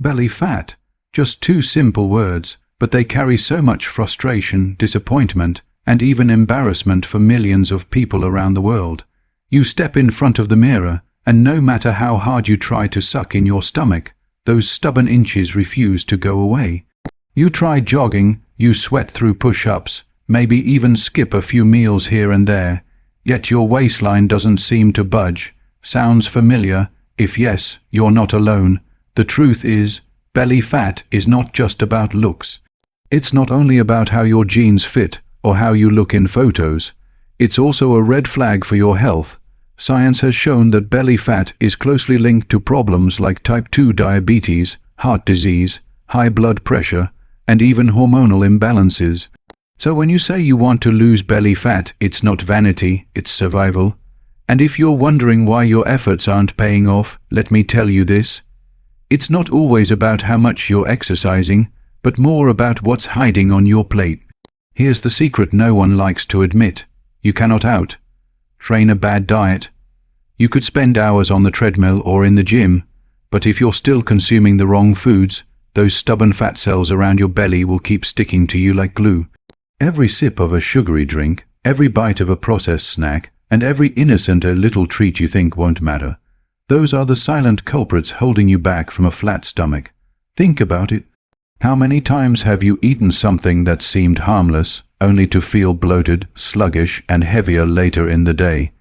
Belly fat. Just two simple words, but they carry so much frustration, disappointment, and even embarrassment for millions of people around the world. You step in front of the mirror, and no matter how hard you try to suck in your stomach, those stubborn inches refuse to go away. You try jogging, you sweat through push-ups, maybe even skip a few meals here and there, yet your waistline doesn't seem to budge. Sounds familiar? If yes, you're not alone. The truth is, belly fat is not just about looks. It's not only about how your jeans fit or how you look in photos. It's also a red flag for your health. Science has shown that belly fat is closely linked to problems like type 2 diabetes, heart disease, high blood pressure, and even hormonal imbalances. So when you say you want to lose belly fat, it's not vanity, it's survival. And if you're wondering why your efforts aren't paying off, let me tell you this. It's not always about how much you're exercising, but more about what's hiding on your plate. Here's the secret no one likes to admit. You cannot train a bad diet. You could spend hours on the treadmill or in the gym, but if you're still consuming the wrong foods, those stubborn fat cells around your belly will keep sticking to you like glue. Every sip of a sugary drink, every bite of a processed snack, and every innocent little treat you think won't matter, those are the silent culprits holding you back from a flat stomach. Think about it. How many times have you eaten something that seemed harmless, only to feel bloated, sluggish, and heavier later in the day?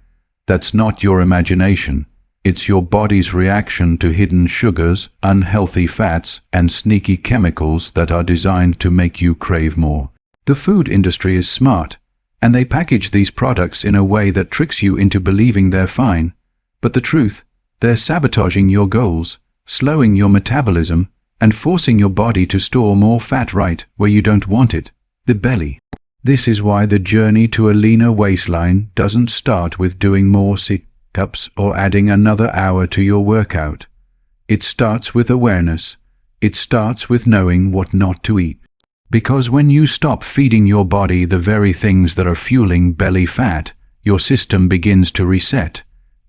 That's not your imagination. It's your body's reaction to hidden sugars, unhealthy fats, and sneaky chemicals that are designed to make you crave more. The food industry is smart, and they package these products in a way that tricks you into believing they're fine. But the truth, they're sabotaging your goals, slowing your metabolism, and forcing your body to store more fat right where you don't want it, the belly. This is why the journey to a leaner waistline doesn't start with doing more sit-ups or adding another hour to your workout. It starts with awareness. It starts with knowing what not to eat. Because when you stop feeding your body the very things that are fueling belly fat, your system begins to reset.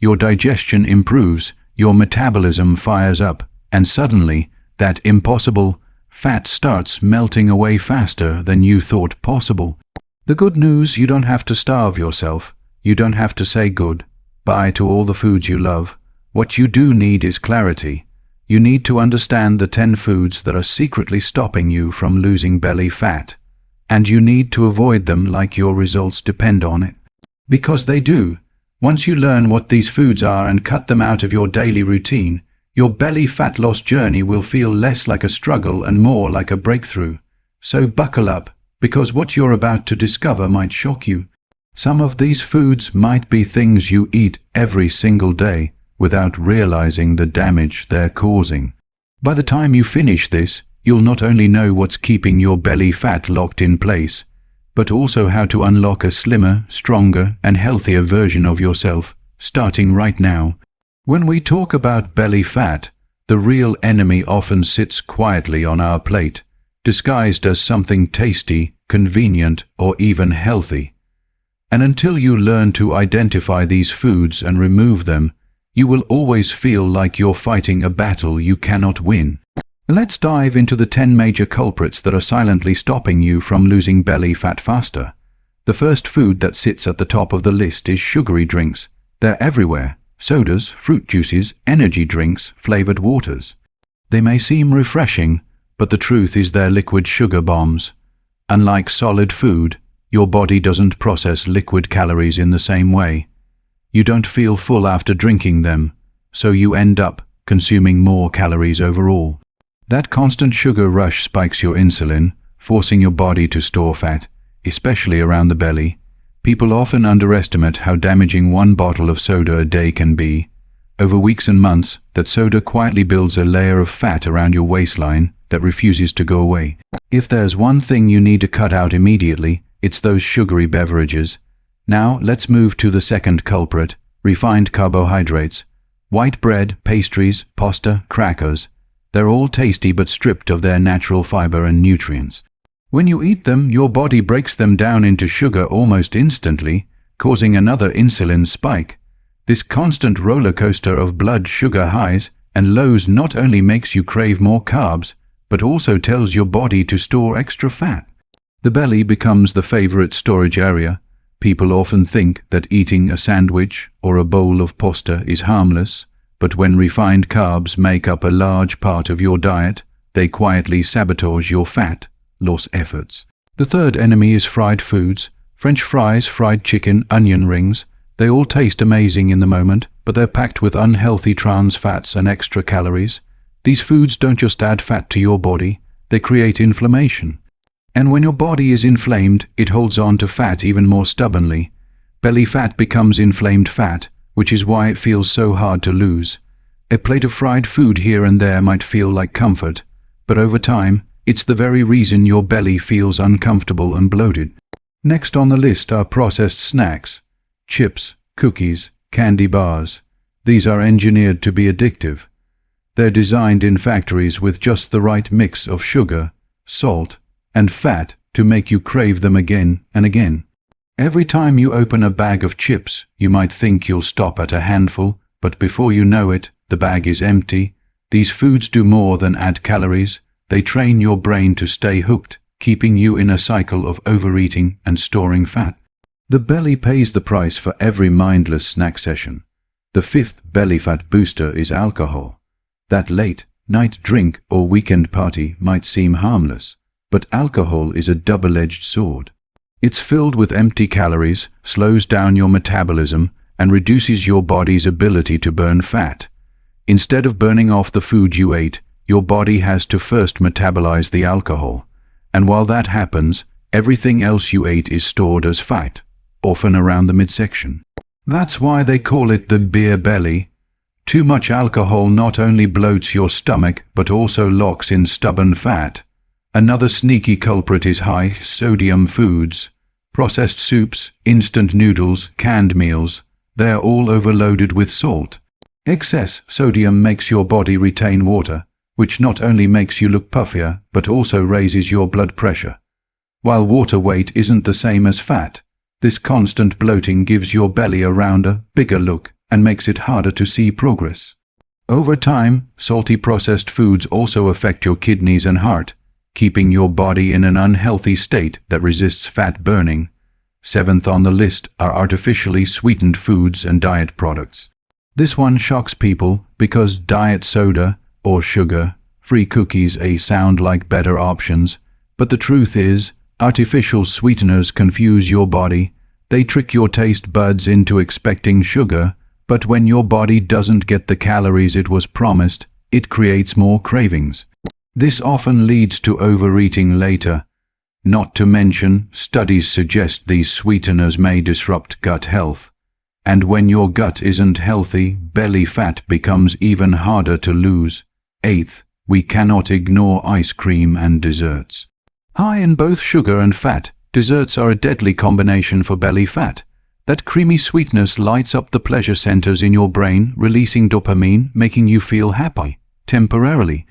Your digestion improves, your metabolism fires up, and suddenly, that impossible fat starts melting away faster than you thought possible. The good news, you don't have to starve yourself. You don't have to say goodbye to all the foods you love. What you do need is clarity. You need to understand the 10 foods that are secretly stopping you from losing belly fat. And you need to avoid them like your results depend on it. Because they do. Once you learn what these foods are and cut them out of your daily routine, your belly fat loss journey will feel less like a struggle and more like a breakthrough. So buckle up, because what you're about to discover might shock you. Some of these foods might be things you eat every single day without realizing the damage they're causing. By the time you finish this, you'll not only know what's keeping your belly fat locked in place, but also how to unlock a slimmer, stronger, and healthier version of yourself, starting right now. When we talk about belly fat, the real enemy often sits quietly on our plate, disguised as something tasty, convenient, or even healthy. And until you learn to identify these foods and remove them, you will always feel like you're fighting a battle you cannot win. Let's dive into the 10 major culprits that are silently stopping you from losing belly fat faster. The first food that sits at the top of the list is sugary drinks. They're everywhere. Sodas, fruit juices, energy drinks, flavored waters. They may seem refreshing, but the truth is they're liquid sugar bombs. Unlike solid food, your body doesn't process liquid calories in the same way. You don't feel full after drinking them, so you end up consuming more calories overall. That constant sugar rush spikes your insulin, forcing your body to store fat, especially around the belly. People often underestimate how damaging one bottle of soda a day can be. Over weeks and months, that soda quietly builds a layer of fat around your waistline that refuses to go away. If there's one thing you need to cut out immediately, it's those sugary beverages. Now, let's move to the second culprit, refined carbohydrates. White bread, pastries, pasta, crackers. They're all tasty but stripped of their natural fiber and nutrients. When you eat them, your body breaks them down into sugar almost instantly, causing another insulin spike. This constant roller coaster of blood sugar highs and lows not only makes you crave more carbs, but also tells your body to store extra fat. The belly becomes the favorite storage area. People often think that eating a sandwich or a bowl of pasta is harmless, but when refined carbs make up a large part of your diet, they quietly sabotage your fat loss efforts. The third enemy is fried foods. French fries, fried chicken, onion rings. They all taste amazing in the moment, but they're packed with unhealthy trans fats and extra calories. These foods don't just add fat to your body, they create inflammation. And when your body is inflamed, it holds on to fat even more stubbornly. Belly fat becomes inflamed fat, which is why it feels so hard to lose. A plate of fried food here and there might feel like comfort, but over time, it's the very reason your belly feels uncomfortable and bloated. Next on the list are processed snacks. Chips, cookies, candy bars. These are engineered to be addictive. They're designed in factories with just the right mix of sugar, salt, and fat to make you crave them again and again. Every time you open a bag of chips, you might think you'll stop at a handful, but before you know it, the bag is empty. These foods do more than add calories. They train your brain to stay hooked, keeping you in a cycle of overeating and storing fat. The belly pays the price for every mindless snack session. The fifth belly fat booster is alcohol. That late night drink or weekend party might seem harmless, but alcohol is a double-edged sword. It's filled with empty calories, slows down your metabolism, and reduces your body's ability to burn fat. Instead of burning off the food you ate, your body has to first metabolize the alcohol. And while that happens, everything else you ate is stored as fat, often around the midsection. That's why they call it the beer belly. Too much alcohol not only bloats your stomach, but also locks in stubborn fat. Another sneaky culprit is high-sodium foods. Processed soups, instant noodles, canned meals. They're all overloaded with salt. Excess sodium makes your body retain water, which not only makes you look puffier, but also raises your blood pressure. While water weight isn't the same as fat, this constant bloating gives your belly a rounder, bigger look and makes it harder to see progress. Over time, salty processed foods also affect your kidneys and heart, keeping your body in an unhealthy state that resists fat burning. Seventh on the list are artificially sweetened foods and diet products. This one shocks people because diet soda or sugar-free cookies sound like better options, but the truth is, artificial sweeteners confuse your body. They trick your taste buds into expecting sugar, but when your body doesn't get the calories it was promised, it creates more cravings. This often leads to overeating later. Not to mention, studies suggest these sweeteners may disrupt gut health. And when your gut isn't healthy, belly fat becomes even harder to lose. Eighth, we cannot ignore ice cream and desserts. High in both sugar and fat, desserts are a deadly combination for belly fat. That creamy sweetness lights up the pleasure centers in your brain, releasing dopamine, making you feel happy, temporarily.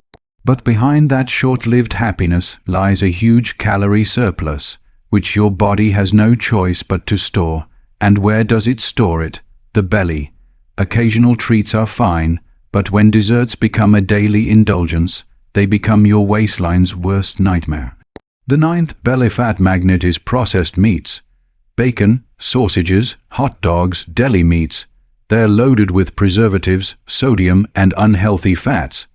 But behind that short-lived happiness lies a huge calorie surplus, which your body has no choice but to store. And where does it store it? The belly. Occasional treats are fine, but when desserts become a daily indulgence, they become your waistline's worst nightmare. The ninth belly fat magnet is processed meats. Bacon, sausages, hot dogs, deli meats. They're loaded with preservatives, sodium, and unhealthy fats.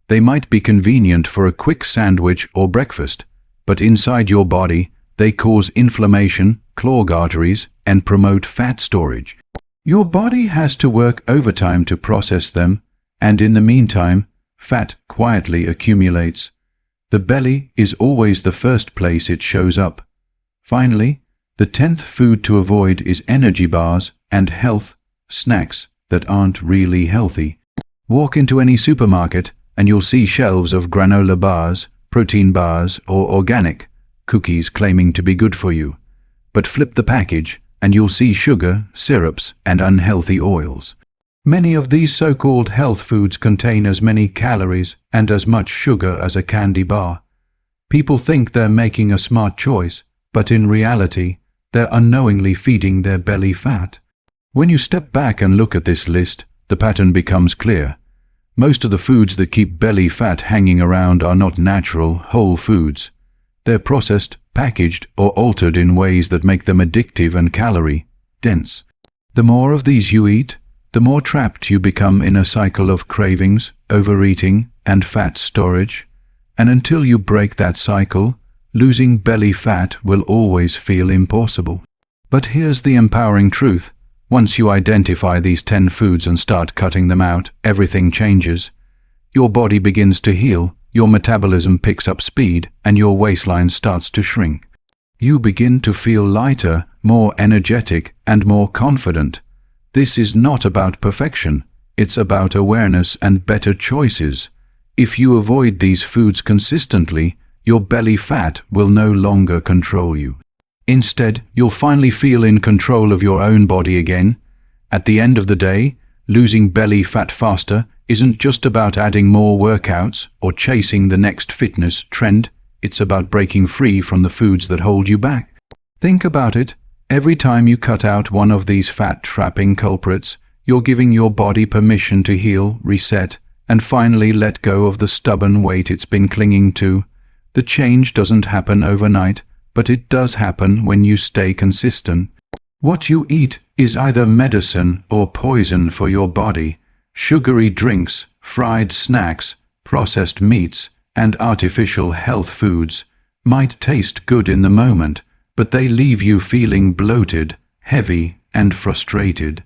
They might be convenient for a quick sandwich or breakfast, but inside your body, they cause inflammation, clog arteries, and promote fat storage. Your body has to work overtime to process them, and in the meantime, fat quietly accumulates. The belly is always the first place it shows up. Finally, the 10th food to avoid is energy bars and health snacks that aren't really healthy. Walk into any supermarket and you'll see shelves of granola bars, protein bars, or organic cookies claiming to be good for you. But flip the package and you'll see sugar, syrups, and unhealthy oils. Many of these so-called health foods contain as many calories and as much sugar as a candy bar. People think they're making a smart choice, but in reality, they're unknowingly feeding their belly fat. When you step back and look at this list, the pattern becomes clear. Most of the foods that keep belly fat hanging around are not natural, whole foods. They're processed, packaged, or altered in ways that make them addictive and calorie-dense. The more of these you eat, the more trapped you become in a cycle of cravings, overeating, and fat storage. And until you break that cycle, losing belly fat will always feel impossible. But here's the empowering truth. Once you identify these 10 foods and start cutting them out, everything changes. Your body begins to heal, your metabolism picks up speed, and your waistline starts to shrink. You begin to feel lighter, more energetic, and more confident. This is not about perfection. It's about awareness and better choices. If you avoid these foods consistently, your belly fat will no longer control you. Instead, you'll finally feel in control of your own body again. At the end of the day, losing belly fat faster isn't just about adding more workouts or chasing the next fitness trend. It's about breaking free from the foods that hold you back. Think about it. Every time you cut out one of these fat-trapping culprits, you're giving your body permission to heal, reset, and finally let go of the stubborn weight it's been clinging to. The change doesn't happen overnight, but it does happen when you stay consistent. What you eat is either medicine or poison for your body. Sugary drinks, fried snacks, processed meats, and artificial health foods might taste good in the moment, but they leave you feeling bloated, heavy, and frustrated.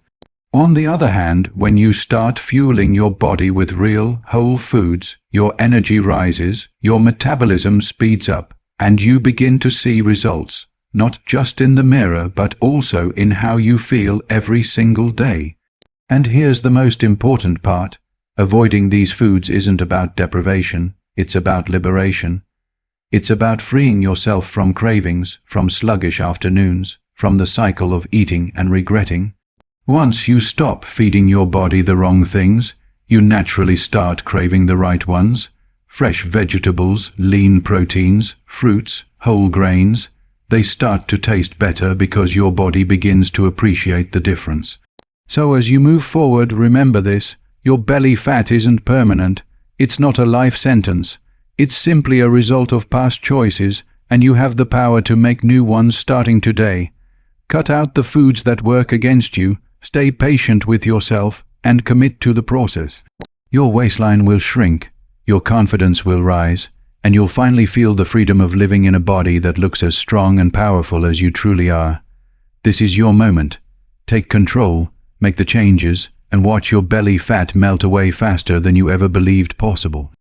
On the other hand, when you start fueling your body with real, whole foods, your energy rises, your metabolism speeds up, and you begin to see results, not just in the mirror, but also in how you feel every single day. And here's the most important part. Avoiding these foods isn't about deprivation, it's about liberation. It's about freeing yourself from cravings, from sluggish afternoons, from the cycle of eating and regretting. Once you stop feeding your body the wrong things, you naturally start craving the right ones. Fresh vegetables, lean proteins, fruits, whole grains. They start to taste better because your body begins to appreciate the difference. So as you move forward, remember this. Your belly fat isn't permanent. It's not a life sentence. It's simply a result of past choices, and you have the power to make new ones starting today. Cut out the foods that work against you, stay patient with yourself, and commit to the process. Your waistline will shrink, your confidence will rise, and you'll finally feel the freedom of living in a body that looks as strong and powerful as you truly are. This is your moment. Take control, make the changes, and watch your belly fat melt away faster than you ever believed possible.